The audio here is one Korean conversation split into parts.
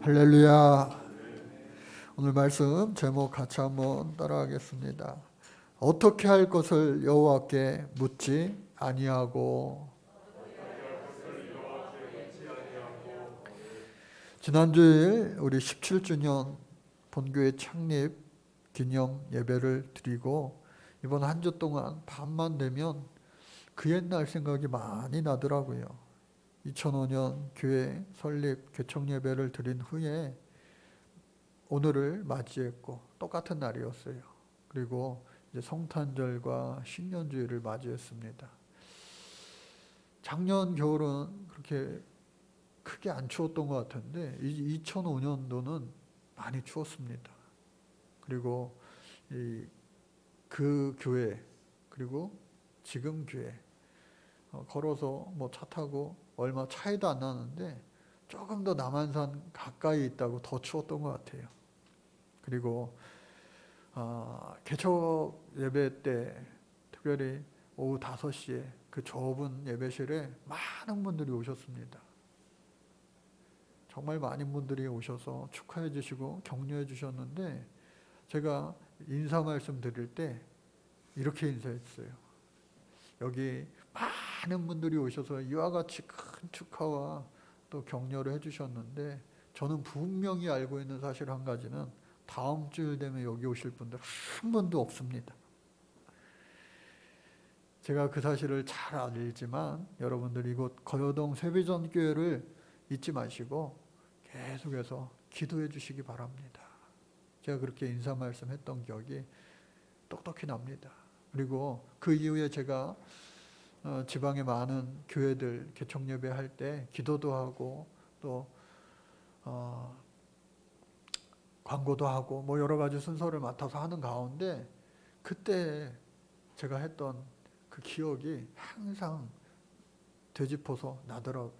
할렐루야. 오늘 말씀 제목 같이 한번 따라하겠습니다. 어떻게 할 것을 여호와께 묻지 아니하고. 지난주에 우리 17주년 본교회 창립 기념 예배를 드리고 이번 한 주 동안 밤만 되면 그 옛날 생각이 많이 나더라고요. 2005년 교회 설립 개청 예배를 드린 후에 오늘을 맞이했고 똑같은 날이었어요. 그리고 이제 성탄절과 신년주일을 맞이했습니다. 작년 겨울은 그렇게 크게 안 추웠던 것 같은데 2005년도는 많이 추웠습니다. 그리고 그 교회 그리고 지금 교회 걸어서 뭐 차 타고 얼마 차이도 안 나는데 조금 더 남한산 가까이 있다고 더 추웠던 것 같아요. 그리고 개척 예배 때 특별히 오후 5시에 그 좁은 예배실에 많은 분들이 오셨습니다. 정말 많은 분들이 오셔서 축하해 주시고 격려해 주셨는데 제가 인사 말씀 드릴 때 이렇게 인사했어요. 여기 많은 분들이 오셔서 이와 같이 큰 축하와 또 격려를 해주셨는데 저는 분명히 알고 있는 사실 한 가지는 다음 주일 되면 여기 오실 분들 한 분도 없습니다. 제가 그 사실을 잘 알지만 여러분들 이곳 거여동 세비전교회를 잊지 마시고 계속해서 기도해 주시기 바랍니다. 제가 그렇게 인사 말씀했던 기억이 똑똑히 납니다. 그리고 그 이후에 제가 지방의 많은 교회들 개척 예배 할 때 기도도 하고 또 광고도 하고 뭐 여러 가지 순서를 맡아서 하는 가운데 그때 제가 했던 그 기억이 항상 되짚어서 나더라고요.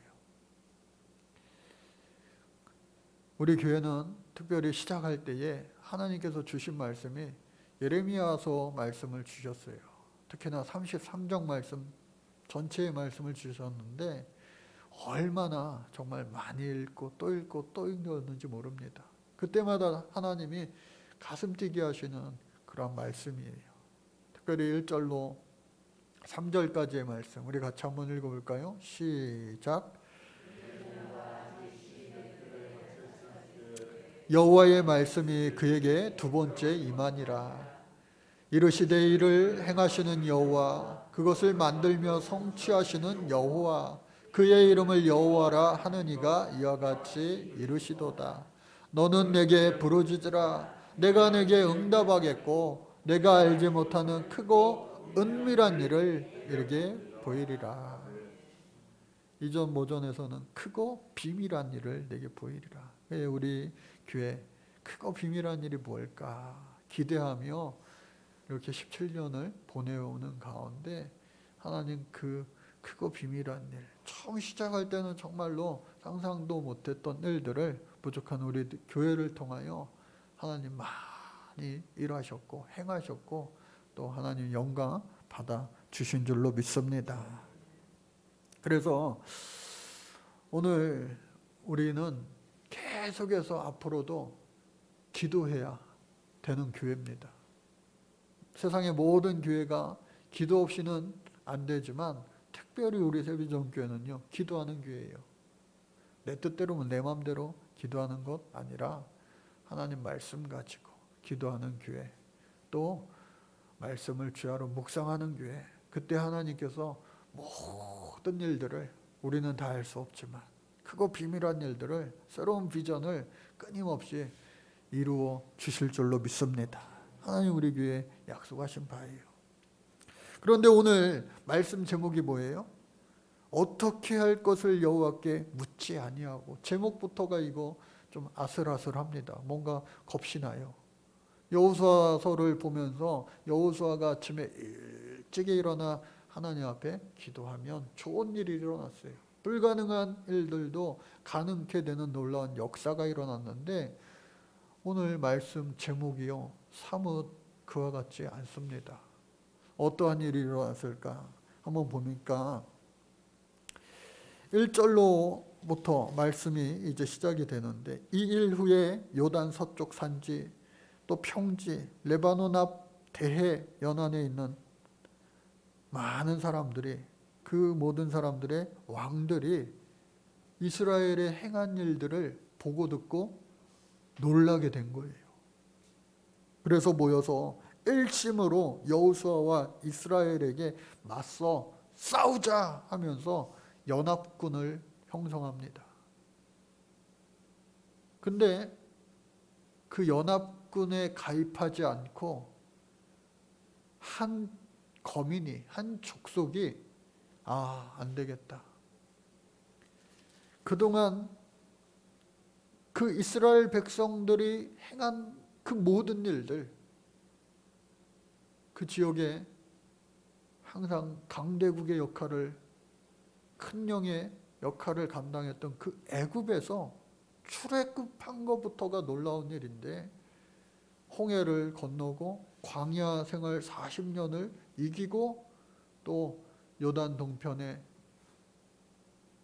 우리 교회는 특별히 시작할 때에 하나님께서 주신 말씀이 예레미야서 말씀을 주셨어요. 특히나 33장 말씀 전체의 말씀을 주셨는데 얼마나 정말 많이 읽고 또 읽고 또 읽었는지 모릅니다. 그때마다 하나님이 가슴 뛰게 하시는 그런 말씀이에요. 특별히 1절로 3절까지의 말씀 우리 같이 한번 읽어볼까요? 시작. 여호와의 말씀이 그에게 두 번째 임하니라. 이르시되 이를 행하시는 여호와 그것을 만들며 성취하시는 여호와 그의 이름을 여호와라 하느니가 이와 같이 이르시도다. 너는 내게 부르짖으라. 내가 내게 응답하겠고 내가 알지 못하는 크고 은밀한 일을 이르게 보이리라. 이전 모전에서는 크고 비밀한 일을 내게 보이리라. 우리 교회 크고 비밀한 일이 뭘까 기대하며 이렇게 17년을 보내오는 가운데 하나님 그 크고 비밀한 일 처음 시작할 때는 정말로 상상도 못했던 일들을 부족한 우리 교회를 통하여 하나님 많이 일하셨고 행하셨고 또 하나님 영광 받아 주신 줄로 믿습니다. 그래서 오늘 우리는 계속해서 앞으로도 기도해야 되는 교회입니다. 세상의 모든 교회가 기도 없이는 안 되지만 특별히 우리 세비전교회는요 기도하는 교회예요. 내 뜻대로면 내 마음대로 기도하는 것 아니라 하나님 말씀 가지고 기도하는 교회, 또 말씀을 주야로 묵상하는 교회. 그때 하나님께서 모든 일들을 우리는 다 할 수 없지만 크고 비밀한 일들을 새로운 비전을 끊임없이 이루어 주실 줄로 믿습니다. 하나님 우리 교회에 약속하신 바예요. 그런데 오늘 말씀 제목이 뭐예요? 어떻게 할 것을 여호와께 묻지 아니하고. 제목부터가 이거 좀 아슬아슬합니다. 뭔가 겁이 나요. 여호수아서를 보면서 여호수아가 아침에 일찍 일어나 하나님 앞에 기도하면 좋은 일이 일어났어요. 불가능한 일들도 가능케 되는 놀라운 역사가 일어났는데 오늘 말씀 제목이요 사뭇 그와 같지 않습니다. 어떠한 일이 일어났을까 한번 보니까 1절로 부터 말씀이 이제 시작이 되는데, 이 일 후에 요단 서쪽 산지 또 평지 레바논 앞 대해 연안에 있는 많은 사람들이, 그 모든 사람들의 왕들이 이스라엘의 행한 일들을 보고 듣고 놀라게 된 거예요. 그래서 모여서 일심으로 여호수아와 이스라엘에게 맞서 싸우자 하면서 연합군을 형성합니다. 근데 그 연합군에 가입하지 않고 한 거민이, 한 족속이 안 되겠다. 그동안 그 이스라엘 백성들이 행한 그 모든 일들, 그 지역에 항상 강대국의 역할을, 큰 영의 역할을 감당했던 그 애굽에서 출애굽한 것부터가 놀라운 일인데, 홍해를 건너고 광야 생활 40년을 이기고 또 요단 동편에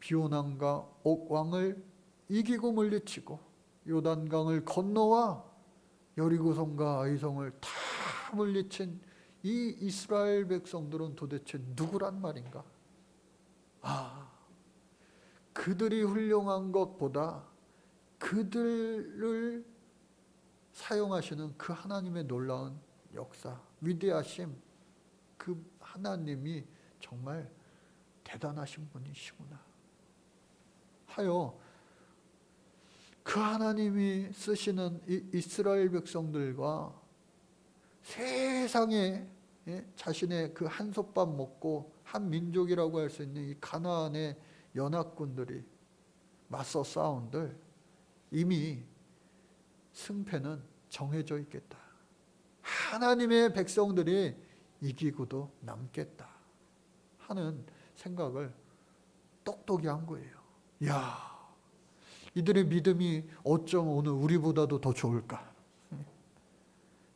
비오남과 옥왕을 이기고 물리치고 요단강을 건너와 여리고성과 아이성을 다 물리친 이 이스라엘 백성들은 도대체 누구란 말인가? 그들이 훌륭한 것보다 그들을 사용하시는 그 하나님의 놀라운 역사, 위대하심, 그 하나님이 정말 대단하신 분이시구나 하여, 그 하나님이 쓰시는 이 이스라엘 백성들과 세상에 자신의 그 한솥밥 먹고 한 민족이라고 할 수 있는 이 가나안의 연합군들이 맞서 싸운들 이미 승패는 정해져 있겠다. 하나님의 백성들이 이기고도 남겠다 하는 생각을 똑똑히 한 거예요. 이들의 믿음이 어쩜 오늘 우리보다도 더 좋을까?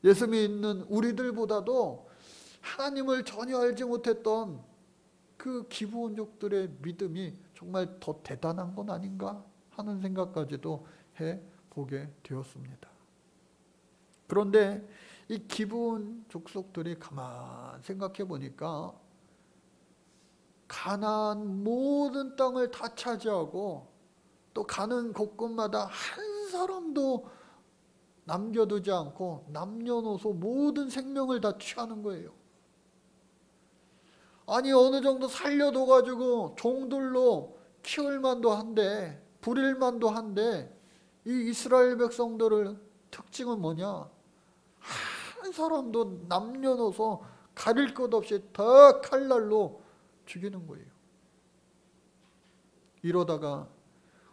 예수 믿는 우리들보다도 하나님을 전혀 알지 못했던 그 기브온족들의 믿음이 정말 더 대단한 건 아닌가 하는 생각까지도 해보게 되었습니다. 그런데 이 기브온 족속들이 가만 생각해 보니까 가나안 모든 땅을 다 차지하고 또 가는 곳곳마다 한 사람도 남겨두지 않고 남녀노소 모든 생명을 다 취하는 거예요. 아니 어느 정도 살려둬 가지고 종들로 키울 만도 한데, 부릴 만도 한데, 이 이스라엘 백성들의 특징은 뭐냐? 한 사람도 남녀노소 가릴 것 없이 다 칼날로 죽이는 거예요. 이러다가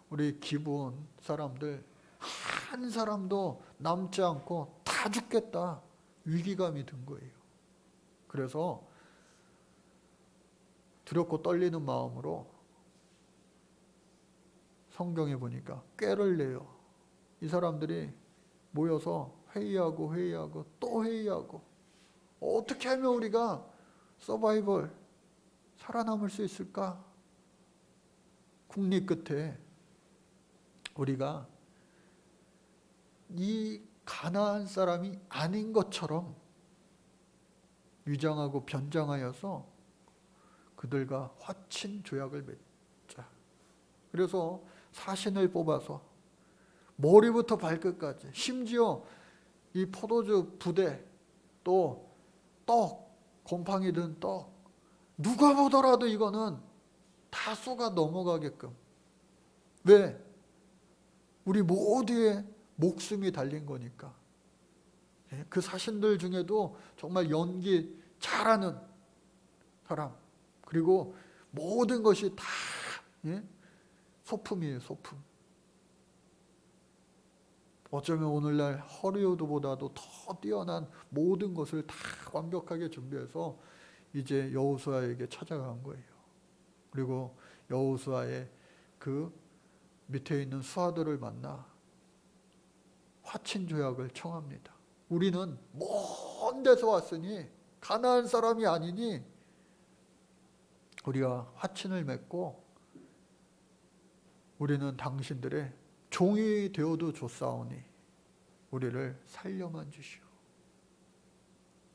우리 기브온 사람들 한 사람도 남지 않고 다 죽겠다 위기감이 든 거예요. 그래서 두렵고 떨리는 마음으로 성경에 보니까 꾀를 내요. 이 사람들이 모여서 회의하고 또 회의하고, 어떻게 하면 우리가 서바이벌 살아남을 수 있을까? 국리 끝에 우리가 이 가나안 사람이 아닌 것처럼 위장하고 변장하여서 그들과 화친 조약을 맺자. 그래서 사신을 뽑아서 머리부터 발끝까지, 심지어 이 포도주 부대, 또 떡, 곰팡이 든 떡, 누가 보더라도 이거는 다 쏘가 넘어가게끔. 왜? 우리 모두의 목숨이 달린 거니까. 그 사신들 중에도 정말 연기 잘하는 사람, 그리고 모든 것이 다 소품이에요, 소품. 어쩌면 오늘날 허리우드보다도 더 뛰어난 모든 것을 다 완벽하게 준비해서 이제 여호수아에게 찾아간 거예요. 그리고 여호수아의 그 밑에 있는 수하들을 만나 화친 조약을 청합니다. 우리는 먼 데서 왔으니, 가나안 사람이 아니니 우리가 화친을 맺고 우리는 당신들의 종이 되어도 좋사오니 우리를 살려만 주시오.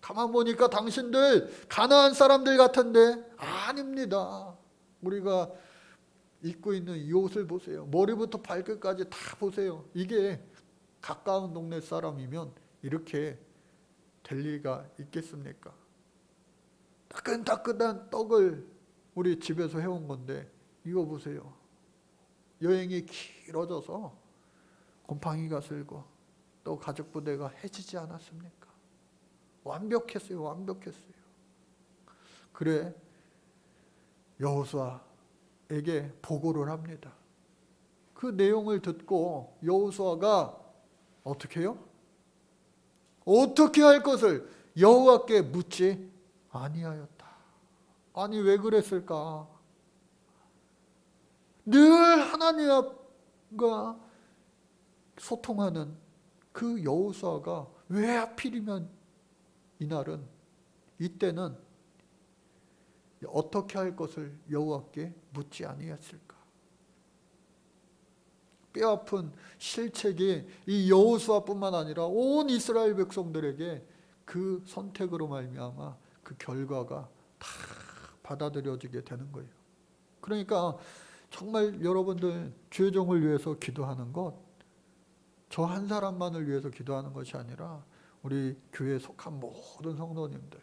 가만 보니까 당신들 가나안 사람들 같은데 아닙니다. 우리가 입고 있는 이 옷을 보세요. 머리부터 발끝까지 다 보세요. 이게 가까운 동네 사람이면 이렇게 될 리가 있겠습니까? 따끈따끈한 떡을 우리 집에서 해온 건데 이거 보세요. 여행이 길어져서 곰팡이가 슬고 또 가족 부대가 해지지 않았습니까? 완벽했어요. 완벽했어요. 그래 여호수아에게 보고를 합니다. 그 내용을 듣고 여호수아가 어떻게 해요? 어떻게 할 것을 여호와께 묻지 아니하였다. 아니 왜 그랬을까? 늘 하나님과 소통하는 그 여호수아가 왜 하필이면 이때는 어떻게 할 것을 여호와께 묻지 아니했을까? 뼈아픈 실책이 이 여호수아뿐만 아니라 온 이스라엘 백성들에게 그 선택으로 말미암아 그 결과가 다 받아들여지게 되는 거예요. 그러니까 정말 여러분들 죄종을 위해서 기도하는 것, 저 한 사람만을 위해서 기도하는 것이 아니라 우리 교회에 속한 모든 성도님들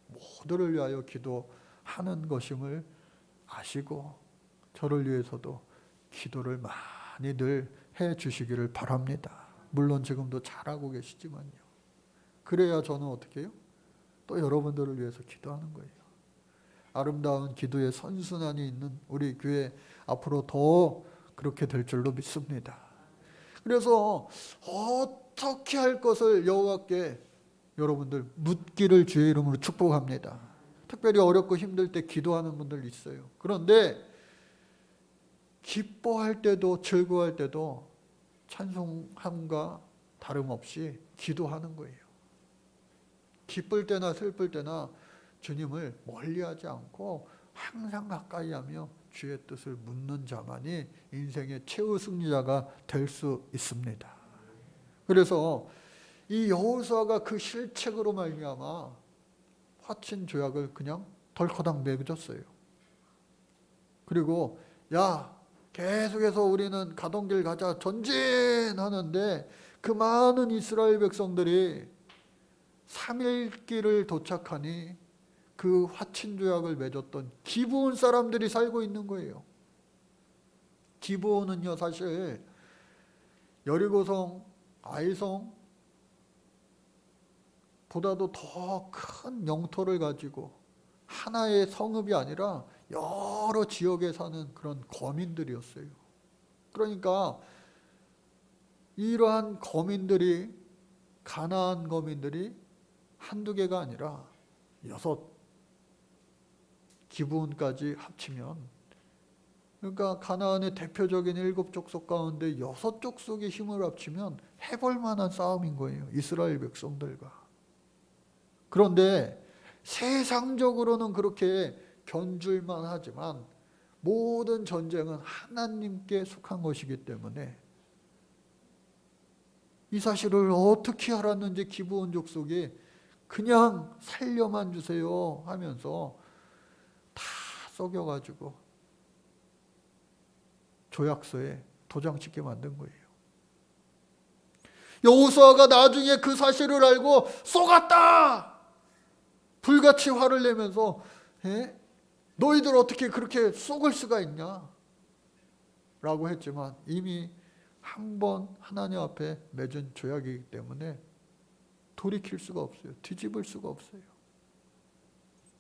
모두를 위하여 기도하는 것임을 아시고 저를 위해서도 기도를 많이들 해 주시기를 바랍니다. 물론 지금도 잘하고 계시지만요. 그래야 저는 어떻게 해요? 또 여러분들을 위해서 기도하는 거예요. 아름다운 기도의 선순환이 있는 우리 교회 앞으로 더 그렇게 될 줄로 믿습니다. 그래서 어떻게 할 것을 여호와께 여러분들 묻기를 주의 이름으로 축복합니다. 특별히 어렵고 힘들 때 기도하는 분들 있어요. 그런데 기뻐할 때도 즐거워할 때도 찬송함과 다름없이 기도하는 거예요. 기쁠 때나 슬플 때나 주님을 멀리하지 않고 항상 가까이 하며 주의 뜻을 묻는 자만이 인생의 최후 승리자가 될 수 있습니다. 그래서 이 여호수아가 그 실책으로 말미암아 화친 조약을 그냥 덜커당 맺었어요. 그리고 야 계속해서 우리는 가던 길 가자 전진하는데 그 많은 이스라엘 백성들이 3일 길을 도착하니 그 화친 조약을 맺었던 기브온 사람들이 살고 있는 거예요. 기브온은요 사실 여리고성, 아이성 보다도 더 큰 영토를 가지고 하나의 성읍이 아니라 여러 지역에 사는 그런 거민들이었어요. 그러니까 이러한 거민들이 가나안 거민들이 한두 개가 아니라 6 기브온까지 합치면 그러니까 가나안의 대표적인 7족속 가운데 6족속의 힘을 합치면 해볼 만한 싸움인 거예요. 이스라엘 백성들과. 그런데 세상적으로는 그렇게 견줄만 하지만 모든 전쟁은 하나님께 속한 것이기 때문에 이 사실을 어떻게 알았는지 기브온 족속이 그냥 살려만 주세요 하면서 다 속여가지고 조약서에 도장 찍게 만든 거예요. 여호수아가 나중에 그 사실을 알고 속았다! 불같이 화를 내면서 너희들 어떻게 그렇게 속을 수가 있냐? 라고 했지만 이미 한 번 하나님 앞에 맺은 조약이기 때문에 돌이킬 수가 없어요. 뒤집을 수가 없어요.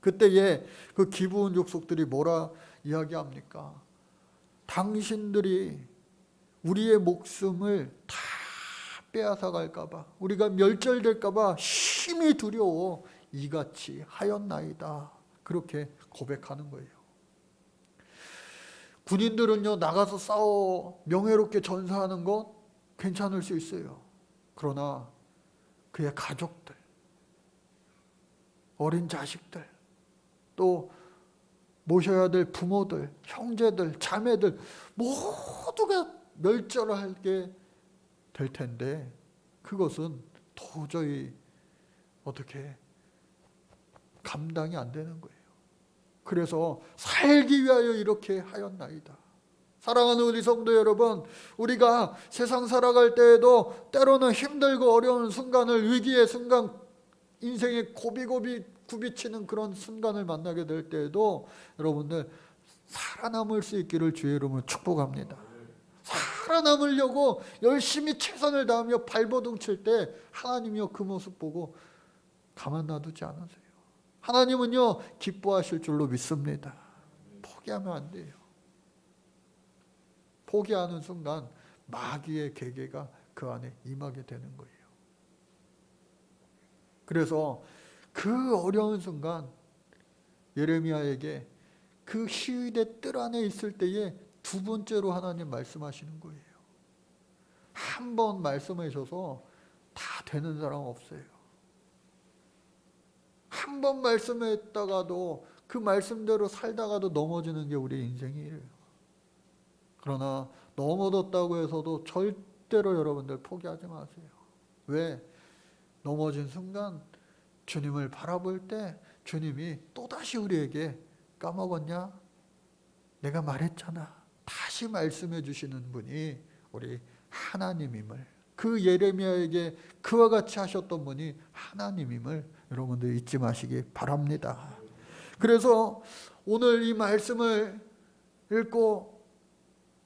그때에 그 기브온 족속들이 뭐라 이야기합니까? 당신들이 우리의 목숨을 다 빼앗아 갈까 봐, 우리가 멸절될까 봐 심히 두려워 이같이 하였나이다. 그렇게 고백하는 거예요. 군인들은요 나가서 싸워 명예롭게 전사하는 것 괜찮을 수 있어요. 그러나 그의 가족들, 어린 자식들, 또 모셔야 될 부모들, 형제들, 자매들 모두가 멸절하게 될 텐데 그것은 도저히 어떻게 감당이 안 되는 거예요. 그래서 살기 위하여 이렇게 하였나이다. 사랑하는 우리 성도 여러분, 우리가 세상 살아갈 때에도 때로는 힘들고 어려운 순간을, 위기의 순간, 인생의 고비고비 굽이치는 그런 순간을 만나게 될 때에도 여러분들 살아남을 수 있기를 주의 이름으로 축복합니다. 살아남으려고 열심히 최선을 다하며 발버둥 칠 때 하나님이요 그 모습 보고 가만 놔두지 않으세요. 하나님은요 기뻐하실 줄로 믿습니다. 포기하면 안 돼요. 포기하는 순간 마귀의 계계가 그 안에 임하게 되는 거예요. 그래서 그 어려운 순간 예레미야에게 그 시위대 뜰 안에 있을 때에 두 번째로 하나님 말씀하시는 거예요. 한 번 말씀하셔서 다 되는 사람 없어요. 한 번 말씀했다가도 그 말씀대로 살다가도 넘어지는 게 우리 인생이에요. 그러나 넘어졌다고 해서도 절대로 여러분들 포기하지 마세요. 왜? 넘어진 순간 주님을 바라볼 때 주님이 또다시 우리에게 까먹었냐? 내가 말했잖아. 다시 말씀해 주시는 분이 우리 하나님임을, 그 예레미야에게 그와 같이 하셨던 분이 하나님임을 여러분들 잊지 마시기 바랍니다. 그래서 오늘 이 말씀을 읽고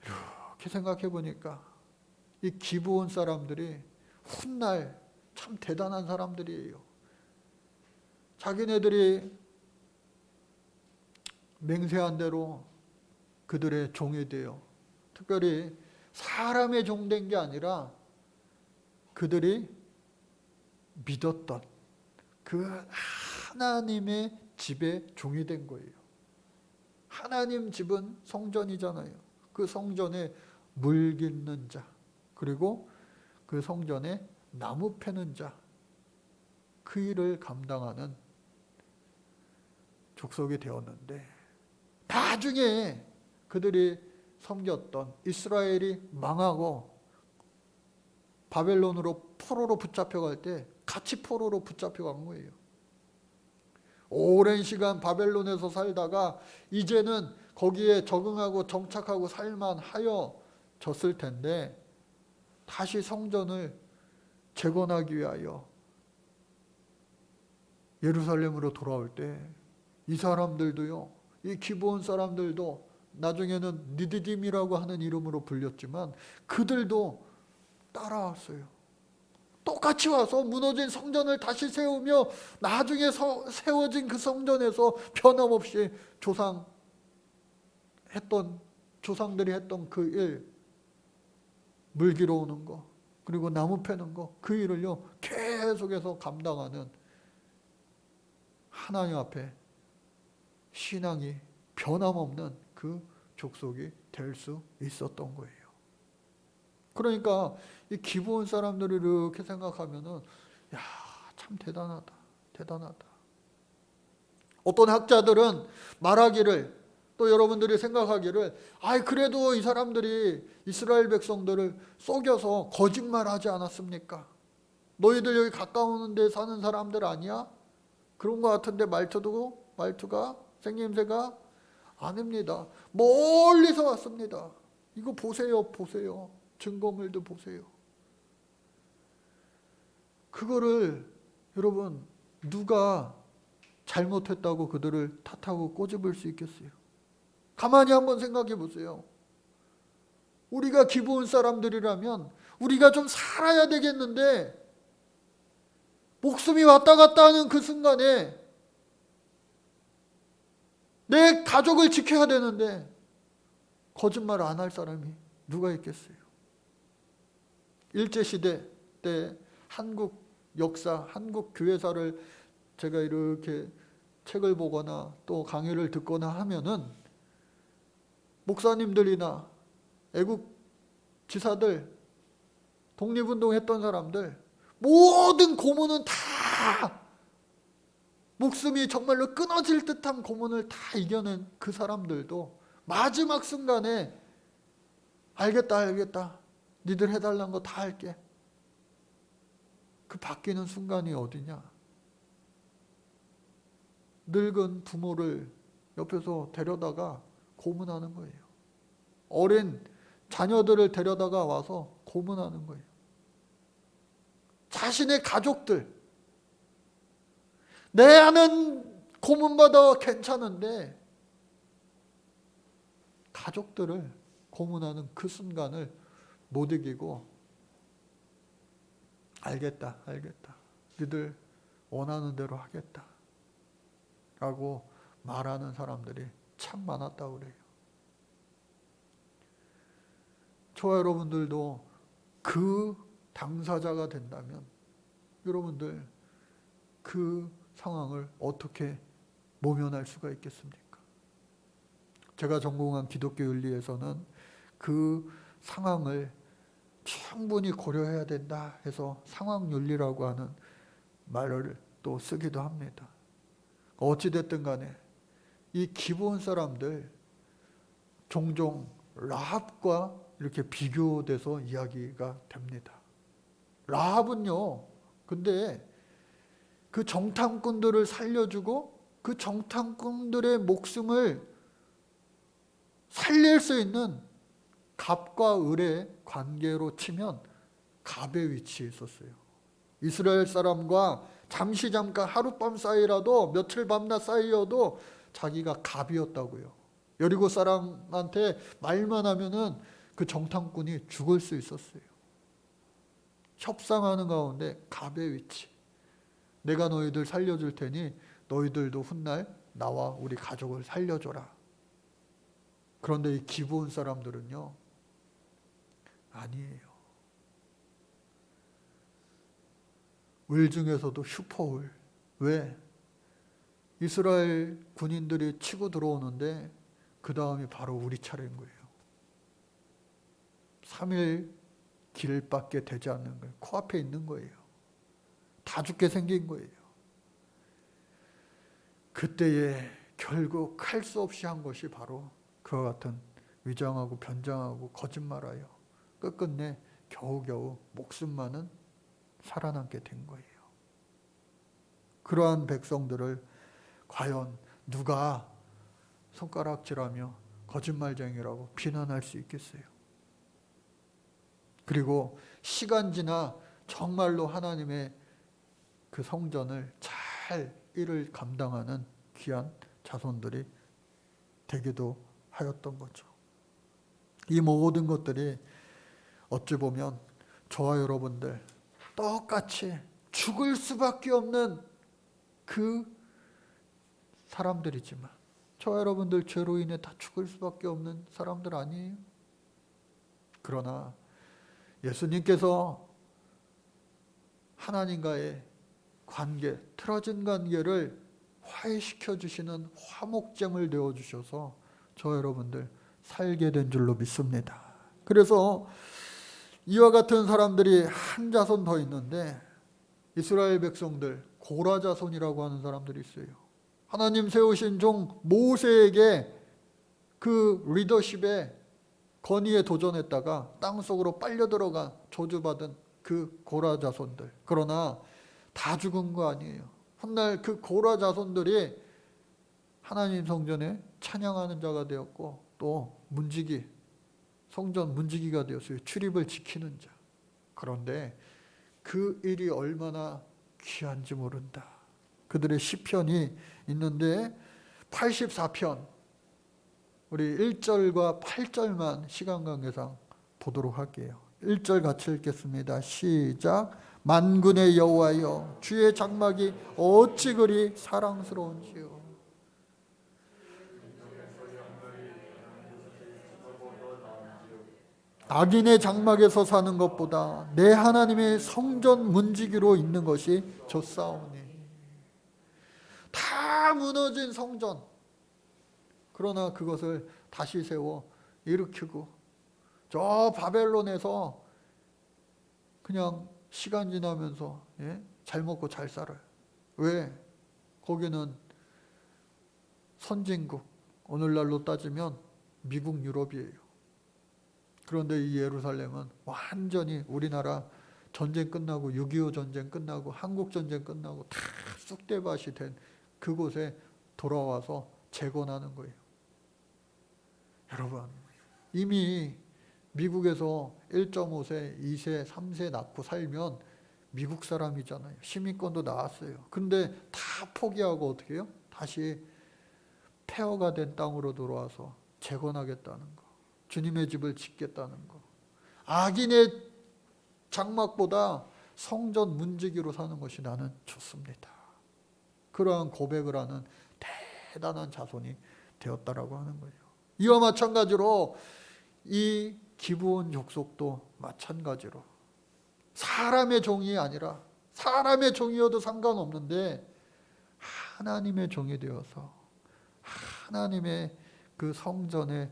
이렇게 생각해 보니까 이 기브온 사람들이 훗날 참 대단한 사람들이에요. 자기네들이 맹세한 대로 그들의 종이 되어, 특별히 사람의 종 된 게 아니라 그들이 믿었던 그 하나님의 집의 종이 된 거예요. 하나님 집은 성전이잖아요. 그 성전에 물 깃는 자, 그리고 그 성전에 나무 패는 자, 그 일을 감당하는 족속이 되었는데, 나중에 그들이 섬겼던 이스라엘이 망하고 바벨론으로 포로로 붙잡혀갈 때 같이 포로로 붙잡혀간 거예요. 오랜 시간 바벨론에서 살다가 이제는 거기에 적응하고 정착하고 살만하여 졌을 텐데 다시 성전을 재건하기 위하여 예루살렘으로 돌아올 때 이 사람들도요, 이 기브온 사람들도 나중에는 느디딤이라고 하는 이름으로 불렸지만 그들도 따라왔어요. 똑같이 와서 무너진 성전을 다시 세우며 나중에 세워진 그 성전에서 변함없이 조상들이 했던 그 일, 물 길어 오는 거, 그리고 나무 패는 거, 그 일을요 계속해서 감당하는 하나님 앞에 신앙이 변함없는 그 족속이 될 수 있었던 거예요. 그러니까 이 기브온 사람들이 이렇게 생각하면은 야, 참 대단하다. 대단하다. 어떤 학자들은 말하기를, 또 여러분들이 생각하기를, 아이 그래도 이 사람들이 이스라엘 백성들을 속여서 거짓말하지 않았습니까? 너희들 여기 가까운 데 사는 사람들 아니야? 그런 것 같은데 말투가 생김새가 아닙니다. 멀리서 왔습니다. 이거 보세요. 증거물도 보세요. 그거를 여러분 누가 잘못했다고 그들을 탓하고 꼬집을 수 있겠어요? 가만히 한번 생각해 보세요. 우리가 기브온 사람들이라면 우리가 좀 살아야 되겠는데 목숨이 왔다 갔다 하는 그 순간에 내 가족을 지켜야 되는데 거짓말 안 할 사람이 누가 있겠어요? 일제시대 때 한국 역사, 한국 교회사를 제가 이렇게 책을 보거나 또 강의를 듣거나 하면은 목사님들이나 애국 지사들, 독립운동했던 사람들 모든 고문은 다 목숨이 정말로 끊어질 듯한 고문을 다 이겨낸 그 사람들도 마지막 순간에 알겠다. 니들 해달라는 거 다 할게. 그 바뀌는 순간이 어디냐? 늙은 부모를 옆에서 데려다가 고문하는 거예요. 어린 자녀들을 데려다가 와서 고문하는 거예요. 자신의 가족들, 내 아는 고문받아 괜찮은데 가족들을 고문하는 그 순간을 못 이기고 알겠다. 너희들 원하는 대로 하겠다. 라고 말하는 사람들이 참 많았다고 그래요. 저와 여러분들도 그 당사자가 된다면 여러분들 그 상황을 어떻게 모면할 수가 있겠습니까? 제가 전공한 기독교 윤리에서는 그 상황을 충분히 고려해야 된다 해서 상황윤리라고 하는 말을 또 쓰기도 합니다. 어찌됐든 간에 이 기브온 사람들 종종 라합과 이렇게 비교돼서 이야기가 됩니다. 라합은요, 근데 그 정탐꾼들을 살려주고 그 정탐꾼들의 목숨을 살릴 수 있는 갑과 을의 관계로 치면 갑의 위치에 있었어요. 이스라엘 사람과 잠깐 하룻밤 사이라도 며칠 밤낮 사이여도 자기가 갑이었다고요. 여리고 사람한테 말만 하면은 그 정탐꾼이 죽을 수 있었어요. 협상하는 가운데 갑의 위치. 내가 너희들 살려줄 테니 너희들도 훗날 나와 우리 가족을 살려줘라. 그런데 이 기브온 사람들은요, 아니에요. 을 중에서도 슈퍼을. 왜? 이스라엘 군인들이 치고 들어오는데 그 다음이 바로 우리 차례인 거예요. 3일 길밖에 되지 않는 거예요. 코앞에 있는 거예요. 다 죽게 생긴 거예요. 그때에 결국 할 수 없이 한 것이 바로 그와 같은 위장하고 변장하고 거짓말하여 끝끝내 겨우겨우 목숨만은 살아남게 된 거예요. 그러한 백성들을 과연 누가 손가락질하며 거짓말쟁이라고 비난할 수 있겠어요? 그리고 시간 지나 정말로 하나님의 그 성전을 잘 일을 감당하는 귀한 자손들이 되기도 하였던 거죠. 이 모든 것들이 어찌 보면 저와 여러분들 똑같이 죽을 수밖에 없는 그 사람들이지만 저와 여러분들 죄로 인해 다 죽을 수밖에 없는 사람들 아니에요? 그러나 예수님께서 하나님과의 관계, 틀어진 관계를 화해시켜 주시는 화목제물 되어 주셔서 저와 여러분들 살게 된 줄로 믿습니다. 그래서 이와 같은 사람들이 한 자손 더 있는데 이스라엘 백성들 고라 자손이라고 하는 사람들이 있어요. 하나님 세우신 종 모세에게 그 리더십의 건의에 도전했다가 땅속으로 빨려 들어가 저주받은 그 고라 자손들. 그러나 다 죽은 거 아니에요. 훗날 그 고라 자손들이 하나님 성전에 찬양하는 자가 되었고 또 문지기, 성전 문지기가 되었어요. 출입을 지키는 자. 그런데 그 일이 얼마나 귀한지 모른다. 그들의 시편이 있는데 84편 우리 1절과 8절만 시간 관계상 보도록 할게요. 1절 같이 읽겠습니다. 시작. 만군의 여호와여 주의 장막이 어찌 그리 사랑스러운지요. 악인의 장막에서 사는 것보다 내 하나님의 성전 문지기로 있는 것이 좋사오니. 다 무너진 성전. 그러나 그것을 다시 세워 일으키고 저 바벨론에서 그냥 시간 지나면서 잘 먹고 잘 살아요. 왜? 거기는 선진국, 오늘날로 따지면 미국, 유럽이에요. 그런데 이 예루살렘은 완전히 우리나라 전쟁 끝나고 6.25 전쟁 끝나고 한국 전쟁 끝나고 다 쑥대밭이 된 그곳에 돌아와서 재건하는 거예요. 여러분, 이미 미국에서 1.5세, 2세, 3세 낳고 살면 미국 사람이잖아요. 시민권도 나왔어요. 근데 다 포기하고 어떻게 해요? 다시 폐허가 된 땅으로 돌아와서 재건하겠다는 거. 주님의 집을 짓겠다는 거. 악인의 장막보다 성전 문지기로 사는 것이 나는 좋습니다. 그러한 고백을 하는 대단한 자손이 되었다라고 하는 거예요. 이와 마찬가지로 이 기브온 족속도 마찬가지로 사람의 종이 아니라 사람의 종이어도 상관없는데 하나님의 종이 되어서 하나님의 그 성전에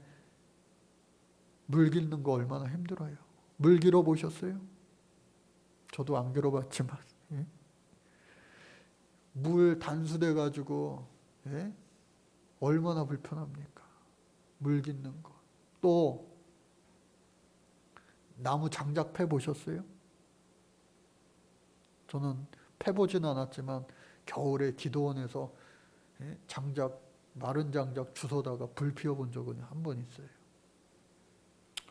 물 깃는 거 얼마나 힘들어요. 물 길어 보셨어요? 저도 안 길어봤지만 물 단수돼 가지고 얼마나 불편합니까? 물 깃는 거. 또 나무 장작 패 보셨어요? 저는 패보진 않았지만 겨울에 기도원에서 장작, 마른 장작 주워다가 불 피워본 적은 한 번 있어요.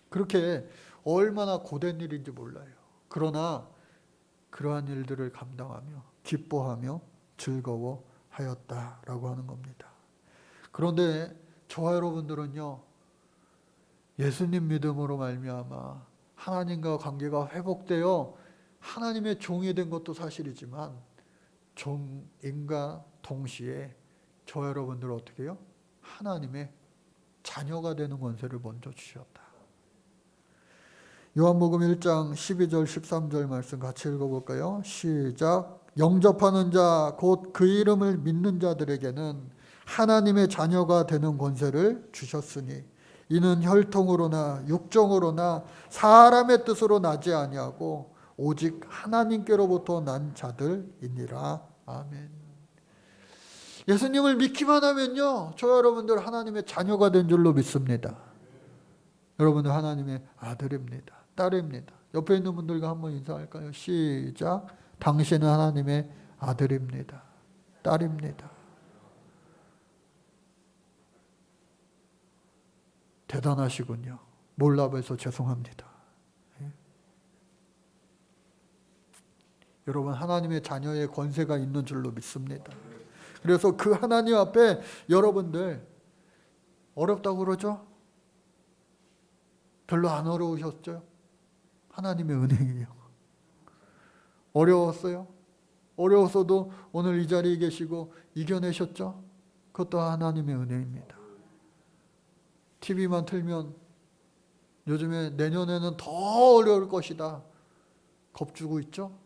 그렇게 얼마나 고된 일인지 몰라요. 그러나 그러한 일들을 감당하며 기뻐하며 즐거워하였다라고 하는 겁니다. 그런데 저와 여러분들은요, 예수님 믿음으로 말미암아 하나님과 관계가 회복되어 하나님의 종이 된 것도 사실이지만 종인과 동시에 저와 여러분들 어떻게 해요? 하나님의 자녀가 되는 권세를 먼저 주셨다. 요한복음 1장 12절 13절 말씀 같이 읽어볼까요? 시작. 영접하는 자 곧 그 이름을 믿는 자들에게는 하나님의 자녀가 되는 권세를 주셨으니 이는 혈통으로나 육정으로나 사람의 뜻으로 나지 아니하고 오직 하나님께로부터 난 자들이니라. 아멘. 예수님을 믿기만 하면요, 저 여러분들 하나님의 자녀가 된 줄로 믿습니다. 여러분들 하나님의 아들입니다. 딸입니다. 옆에 있는 분들과 한번 인사할까요? 시작. 당신은 하나님의 아들입니다. 딸입니다. 대단하시군요. 몰라봐서 죄송합니다. 여러분 하나님의 자녀의 권세가 있는 줄로 믿습니다. 그래서 그 하나님 앞에 여러분들 어렵다고 그러죠? 별로 안 어려우셨죠? 하나님의 은혜예요. 어려웠어요? 어려웠어도 오늘 이 자리에 계시고 이겨내셨죠? 그것도 하나님의 은혜입니다. TV만 틀면 요즘에 내년에는 더 어려울 것이다 겁주고 있죠?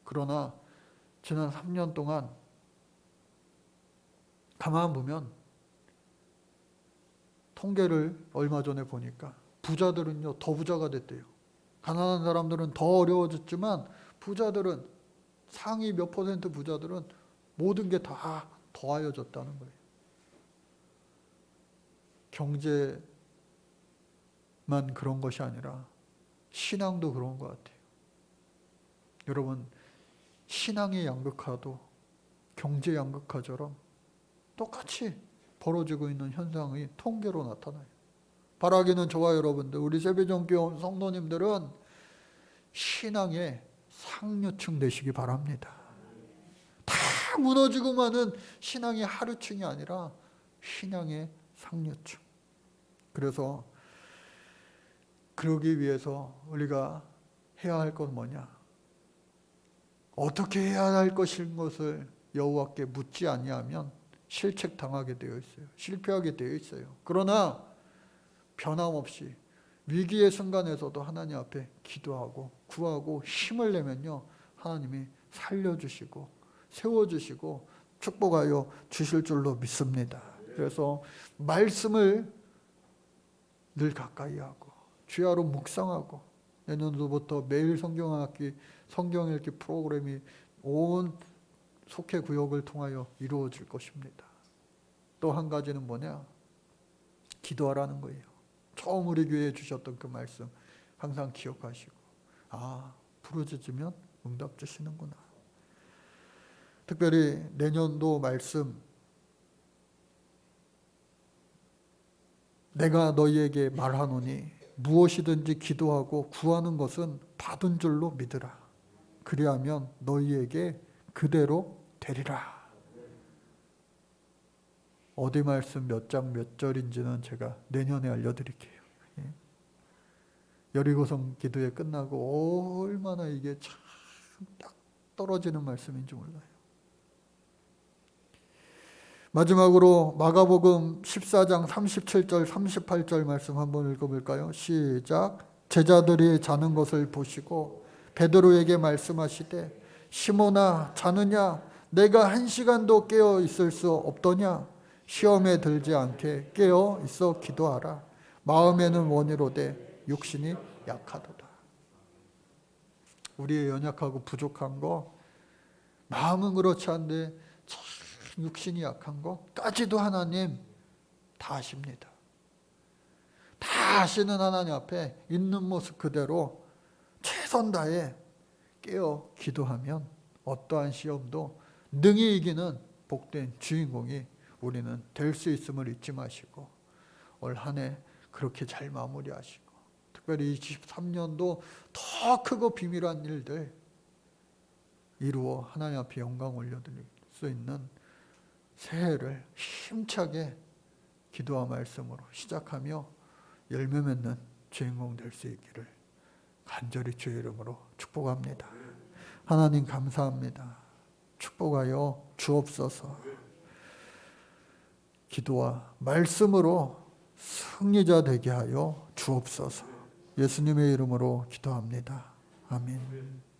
그러나 지난 3년 동안 가만 보면 통계를 얼마 전에 보니까 부자들은요 더 부자가 됐대요. 가난한 사람들은 더 어려워졌지만 부자들은 상위 몇 퍼센트 부자들은 모든 게 다 더하여졌다는 거예요. 경제만 그런 것이 아니라 신앙도 그런 것 같아요. 여러분 신앙의 양극화도 경제 양극화처럼 똑같이 벌어지고 있는 현상이 통계로 나타나요. 바라기는 저와 여러분들, 우리 세배정교회 성도님들은 신앙의 상류층 되시기 바랍니다. 다 무너지고 마는 신앙의 하류층이 아니라 신앙의 상류층. 그래서 그러기 위해서 우리가 해야 할 건 뭐냐? 어떻게 해야 할 것인 것을 여호와께 묻지 아니하면 실책당하게 되어 있어요. 실패하게 되어 있어요. 그러나 변함없이 위기의 순간에서도 하나님 앞에 기도하고 구하고 힘을 내면요, 하나님이 살려주시고 세워주시고 축복하여 주실 줄로 믿습니다. 그래서 말씀을 늘 가까이 하고 주야로 묵상하고, 내년도부터 매일 성경 읽기 프로그램이 온 속회 구역을 통하여 이루어질 것입니다. 또 한 가지는 뭐냐? 기도하라는 거예요. 처음 우리 교회에 주셨던 그 말씀 항상 기억하시고, 부르짖으면 응답 주시는구나. 특별히 내년도 말씀, 내가 너희에게 말하노니 무엇이든지 기도하고 구하는 것은 받은 줄로 믿으라. 그리하면 너희에게 그대로 되리라. 어디 말씀 몇 장 몇 절인지는 제가 내년에 알려드릴게요. 여리고성 기도회 끝나고 얼마나 이게 참 딱 떨어지는 말씀인지 몰라요. 마지막으로 마가복음 14장 37절 38절 말씀 한번 읽어볼까요? 시작. 제자들이 자는 것을 보시고 베드로에게 말씀하시되 시몬아 자느냐? 내가 1시간도 깨어 있을 수 없더냐? 시험에 들지 않게 깨어 있어 기도하라. 마음에는 원이로되 육신이 약하도다. 우리의 연약하고 부족한 거, 마음은 그렇지 않은데 참 육신이 약한 것까지도 하나님 다 아십니다. 다 아시는 하나님 앞에 있는 모습 그대로 최선 다해 깨어 기도하면 어떠한 시험도 능히 이기는 복된 주인공이 우리는 될 수 있음을 잊지 마시고 올 한 해 그렇게 잘 마무리하시고, 특별히 23년도 더 크고 비밀한 일들 이루어 하나님 앞에 영광 올려드릴 수 있는 새해를 힘차게 기도와 말씀으로 시작하며 열매 맺는 주인공 될 수 있기를 간절히 주의 이름으로 축복합니다. 하나님 감사합니다. 축복하여 주옵소서. 기도와 말씀으로 승리자 되게 하여 주옵소서. 예수님의 이름으로 기도합니다. 아멘.